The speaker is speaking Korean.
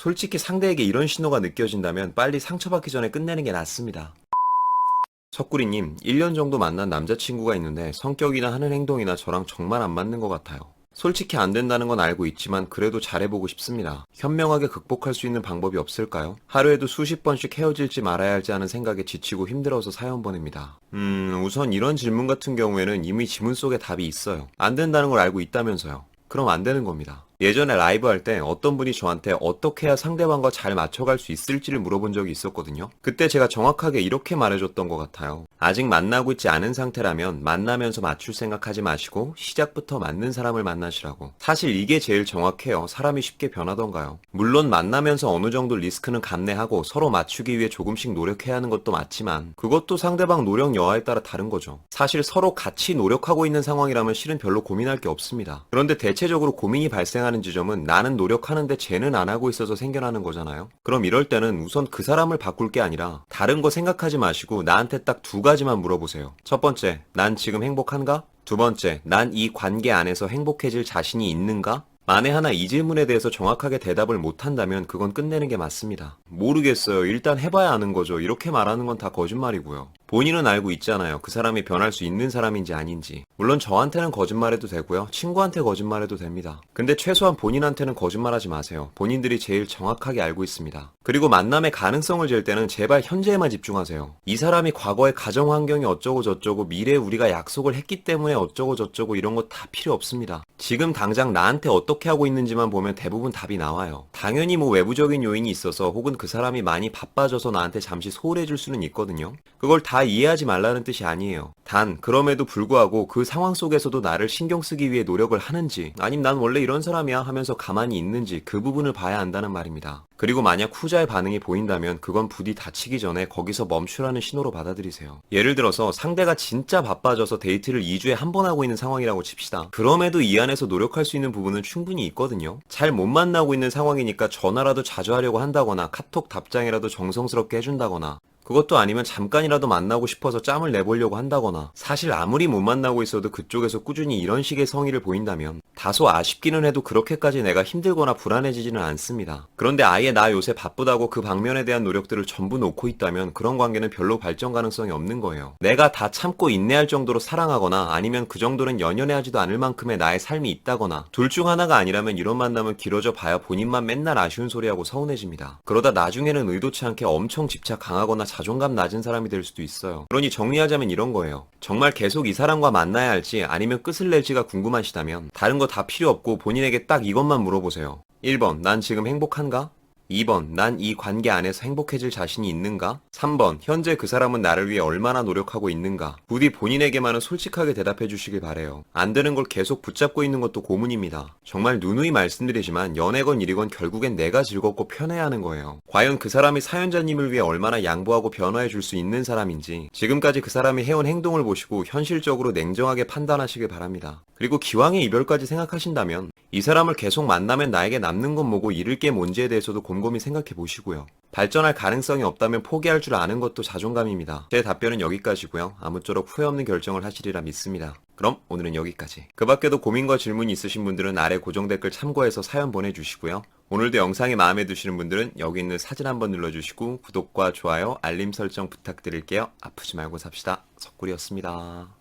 솔직히 상대에게 이런 신호가 느껴진다면 빨리 상처받기 전에 끝내는 게 낫습니다. 석구리님, 1년 정도 만난 남자친구가 있는데 성격이나 하는 행동이나 저랑 정말 안 맞는 것 같아요. 솔직히 안 된다는 건 알고 있지만 그래도 잘해보고 싶습니다. 현명하게 극복할 수 있는 방법이 없을까요? 하루에도 수십 번씩 헤어질지 말아야 할지 하는 생각에 지치고 힘들어서 사연 보냅니다. 우선 이런 질문 같은 경우에는 이미 지문 속에 답이 있어요. 안 된다는 걸 알고 있다면서요. 그럼 안 되는 겁니다. 예전에 라이브 할 때 어떤 분이 저한테 어떻게 해야 상대방과 잘 맞춰갈 수 있을지를 물어본 적이 있었거든요. 그때 제가 정확하게 이렇게 말해줬던 것 같아요. 아직 만나고 있지 않은 상태라면 만나면서 맞출 생각하지 마시고 시작부터 맞는 사람을 만나시라고. 사실 이게 제일 정확해요. 사람이 쉽게 변하던가요. 물론 만나면서 어느 정도 리스크는 감내하고 서로 맞추기 위해 조금씩 노력해야 하는 것도 맞지만 그것도 상대방 노력 여하에 따라 다른 거죠. 사실 서로 같이 노력하고 있는 상황이라면 실은 별로 고민할 게 없습니다. 그런데 대체적으로 고민이 발생하는 지점은 나는 노력하는데 쟤는 안 하고 있어서 생겨나는 거잖아요. 그럼 이럴 때는 우선 그 사람을 바꿀 게 아니라 다른 거 생각하지 마시고 나한테 딱 두 가지만 물어보세요. 첫 번째, 난 지금 행복한가? 두 번째, 난 이 관계 안에서 행복해질 자신이 있는가? 만에 하나 이 질문에 대해서 정확하게 대답을 못한다면 그건 끝내는 게 맞습니다. 모르겠어요. 일단 해봐야 아는 거죠. 이렇게 말하는 건 다 거짓말이고요. 본인은 알고 있잖아요. 그 사람이 변할 수 있는 사람인지 아닌지. 물론 저한테는 거짓말해도 되고요. 친구한테 거짓말해도 됩니다. 근데 최소한 본인한테는 거짓말하지 마세요. 본인들이 제일 정확하게 알고 있습니다. 그리고 만남의 가능성을 잴 때는 제발 현재에만 집중하세요. 이 사람이 과거의 가정 환경이 어쩌고 저쩌고 미래에 우리가 약속을 했기 때문에 어쩌고 저쩌고 이런 거 다 필요 없습니다. 지금 당장 나한테 어떻게 하고 있는지만 보면 대부분 답이 나와요. 당연히 뭐 외부적인 요인이 있어서 혹은 그 사람이 많이 바빠져서 나한테 잠시 소홀해 줄 수는 있거든요. 그걸 다 이해하지 말라는 뜻이 아니에요. 단 그럼에도 불구하고 그 상황 속에서도 나를 신경 쓰기 위해 노력을 하는지 아님 난 원래 이런 사람이야 하면서 가만히 있는지 그 부분을 봐야 한다는 말입니다. 그리고 만약 후자의 반응이 보인다면 그건 부디 다치기 전에 거기서 멈추라는 신호로 받아들이세요. 예를 들어서 상대가 진짜 바빠져서 데이트를 2주에 한 번 하고 있는 상황이라고 칩시다. 그럼에도 이 안에서 노력할 수 있는 부분은 충분히 있거든요. 잘 못 만나고 있는 상황이니까 전화라도 자주 하려고 한다거나 카톡 답장이라도 정성스럽게 해준다거나 그것도 아니면 잠깐이라도 만나고 싶어서 짬을 내보려고 한다거나 사실 아무리 못 만나고 있어도 그쪽에서 꾸준히 이런 식의 성의를 보인다면 다소 아쉽기는 해도 그렇게까지 내가 힘들거나 불안해지지는 않습니다. 그런데 아예 나 요새 바쁘다고 그 방면에 대한 노력들을 전부 놓고 있다면 그런 관계는 별로 발전 가능성이 없는 거예요. 내가 다 참고 인내할 정도로 사랑하거나 아니면 그 정도는 연연해하지도 않을 만큼의 나의 삶이 있다거나 둘 중 하나가 아니라면 이런 만남은 길어져 봐야 본인만 맨날 아쉬운 소리하고 서운해집니다. 그러다 나중에는 의도치 않게 엄청 집착 강하거나 자존감 낮은 사람이 될 수도 있어요. 그러니 정리하자면 이런 거예요. 정말 계속 이 사람과 만나야 할지 아니면 끝을 낼지가 궁금하시다면 다른 거 다 필요 없고 본인에게 딱 이것만 물어보세요. 1번, 난 지금 행복한가? 2번, 난 이 관계 안에서 행복해질 자신이 있는가? 3번, 현재 그 사람은 나를 위해 얼마나 노력하고 있는가? 부디 본인에게만은 솔직하게 대답해 주시길 바래요. 안 되는 걸 계속 붙잡고 있는 것도 고문입니다. 정말 누누이 말씀드리지만 연애건 일이건 결국엔 내가 즐겁고 편해야 하는 거예요. 과연 그 사람이 사연자님을 위해 얼마나 양보하고 변화해 줄 수 있는 사람인지 지금까지 그 사람이 해온 행동을 보시고 현실적으로 냉정하게 판단하시길 바랍니다. 그리고 기왕의 이별까지 생각하신다면 이 사람을 계속 만나면 나에게 남는 건 뭐고 잃을 게 뭔지에 대해서도 곰곰이 생각해 보시고요. 발전할 가능성이 없다면 포기할 줄 아는 것도 자존감입니다. 제 답변은 여기까지고요. 아무쪼록 후회 없는 결정을 하시리라 믿습니다. 그럼 오늘은 여기까지. 그 밖에도 고민과 질문이 있으신 분들은 아래 고정 댓글 참고해서 사연 보내주시고요. 오늘도 영상이 마음에 드시는 분들은 여기 있는 사진 한번 눌러주시고 구독과 좋아요, 알림 설정 부탁드릴게요. 아프지 말고 삽시다. 석구리였습니다.